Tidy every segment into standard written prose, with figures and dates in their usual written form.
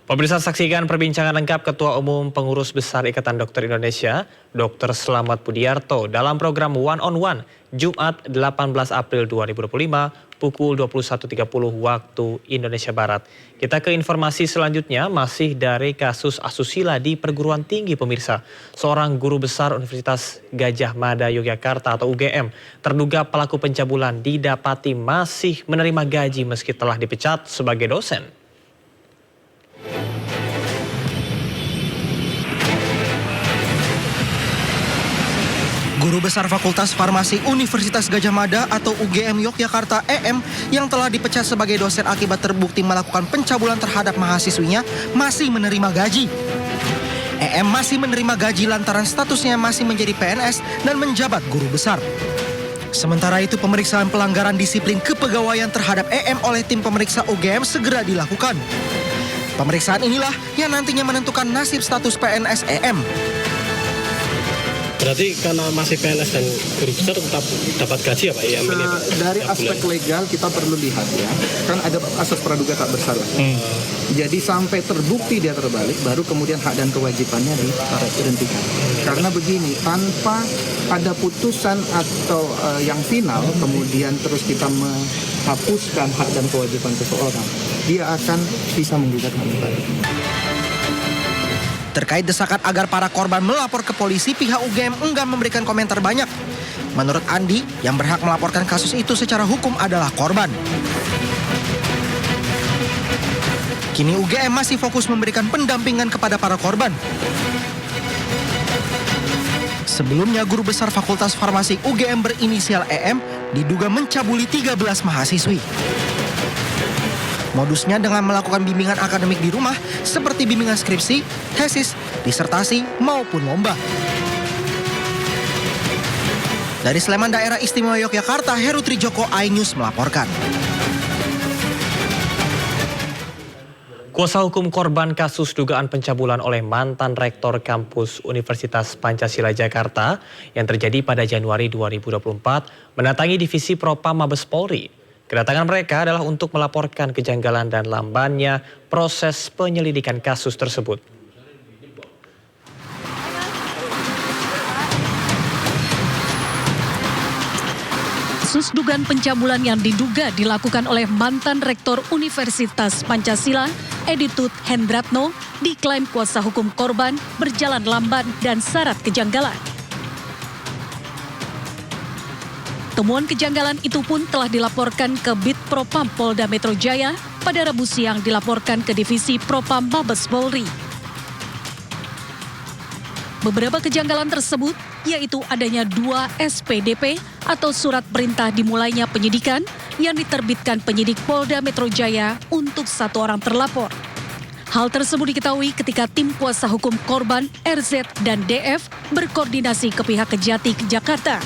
Pemirsa, saksikan perbincangan lengkap Ketua Umum Pengurus Besar Ikatan Dokter Indonesia, Dr. Slamet Budiarto dalam program One on One, Jumat 18 April 2025, pukul 21.30 waktu Indonesia Barat. Kita ke informasi selanjutnya, masih dari kasus asusila di perguruan tinggi pemirsa. Seorang guru besar Universitas Gadjah Mada Yogyakarta atau UGM, terduga pelaku pencabulan didapati masih menerima gaji meski telah dipecat sebagai dosen. Guru Besar Fakultas Farmasi Universitas Gadjah Mada atau UGM Yogyakarta EM yang telah dipecat sebagai dosen akibat terbukti melakukan pencabulan terhadap mahasiswinya masih menerima gaji. EM masih menerima gaji lantaran statusnya masih menjadi PNS dan menjabat guru besar. Sementara itu, pemeriksaan pelanggaran disiplin kepegawaian terhadap EM oleh tim pemeriksa UGM segera dilakukan. Pemeriksaan inilah yang nantinya menentukan nasib status PNS EM. Berarti karena masih PNS dan guru besar tetap dapat gaji ya Pak? Ya, dari aspek legal kita perlu lihat ya, kan ada asas praduga tak bersalah. Jadi sampai terbukti dia terbalik, baru kemudian hak dan kewajibannya dihentikan. Karena begini, tanpa ada putusan atau yang final, kemudian terus kita menghapuskan hak dan kewajiban seseorang, dia akan bisa menggugat kembali. Terkait desakan agar para korban melapor ke polisi, pihak UGM enggan memberikan komentar banyak. Menurut Andi, yang berhak melaporkan kasus itu secara hukum adalah korban. Kini UGM masih fokus memberikan pendampingan kepada para korban. Sebelumnya, Guru Besar Fakultas Farmasi UGM berinisial EM diduga mencabuli 13 mahasiswi. Modusnya dengan melakukan bimbingan akademik di rumah seperti bimbingan skripsi, tesis, disertasi, maupun lomba. Dari Sleman, Daerah Istimewa Yogyakarta, Heru Trijoko, iNews melaporkan. Kuasa hukum korban kasus dugaan pencabulan oleh mantan rektor kampus Universitas Pancasila Jakarta yang terjadi pada Januari 2024 mendatangi Divisi Propam Mabes Polri. Kedatangan mereka adalah untuk melaporkan kejanggalan dan lambannya proses penyelidikan kasus tersebut. Kasus dugaan pencabulan yang diduga dilakukan oleh mantan rektor Universitas Pancasila, Edi Tut Hendratno, diklaim kuasa hukum korban berjalan lamban dan syarat kejanggalan. Temuan kejanggalan itu pun telah dilaporkan ke Bid Propam Polda Metro Jaya pada Rabu siang, dilaporkan ke Divisi Propam Mabes Polri. Beberapa kejanggalan tersebut yaitu adanya 2 SPDP atau surat perintah dimulainya penyidikan yang diterbitkan penyidik Polda Metro Jaya untuk 1 orang terlapor. Hal tersebut diketahui ketika tim kuasa hukum korban RZ dan DF berkoordinasi ke pihak Kejati ke Jakarta.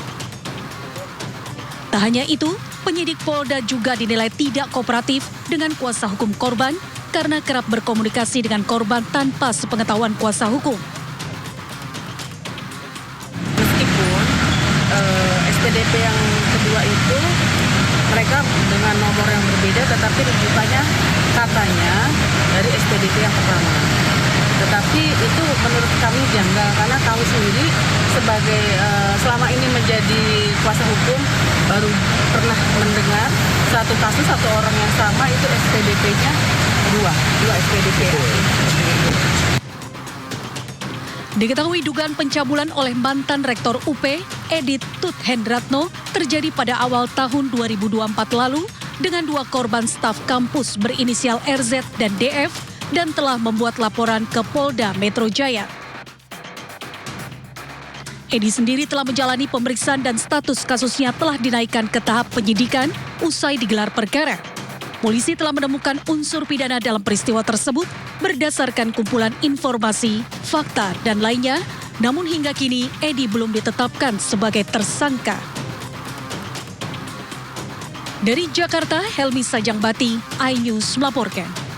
Tak hanya itu, penyidik Polda juga dinilai tidak kooperatif dengan kuasa hukum korban karena kerap berkomunikasi dengan korban tanpa sepengetahuan kuasa hukum. Meskipun SPDP yang kedua itu mereka dengan nomor yang berbeda, tetapi rujukannya katanya dari SPDP yang pertama. Tetapi itu menurut kami janggal karena kami sendiri sebagai selama ini menjadi kuasa hukum baru pernah mendengar satu kasus satu orang yang sama itu SPDP-nya dua SPDP. Diketahui dugaan pencabulan oleh mantan rektor UP, Edi Tut Hendratno, terjadi pada awal tahun 2024 lalu dengan 2 korban staf kampus berinisial RZ dan DF dan telah membuat laporan ke Polda Metro Jaya. Edi sendiri telah menjalani pemeriksaan dan status kasusnya telah dinaikkan ke tahap penyidikan usai digelar perkara. Polisi telah menemukan unsur pidana dalam peristiwa tersebut berdasarkan kumpulan informasi, fakta, dan lainnya. Namun hingga kini Edi belum ditetapkan sebagai tersangka. Dari Jakarta, Helmi Sajangbati, iNews melaporkan.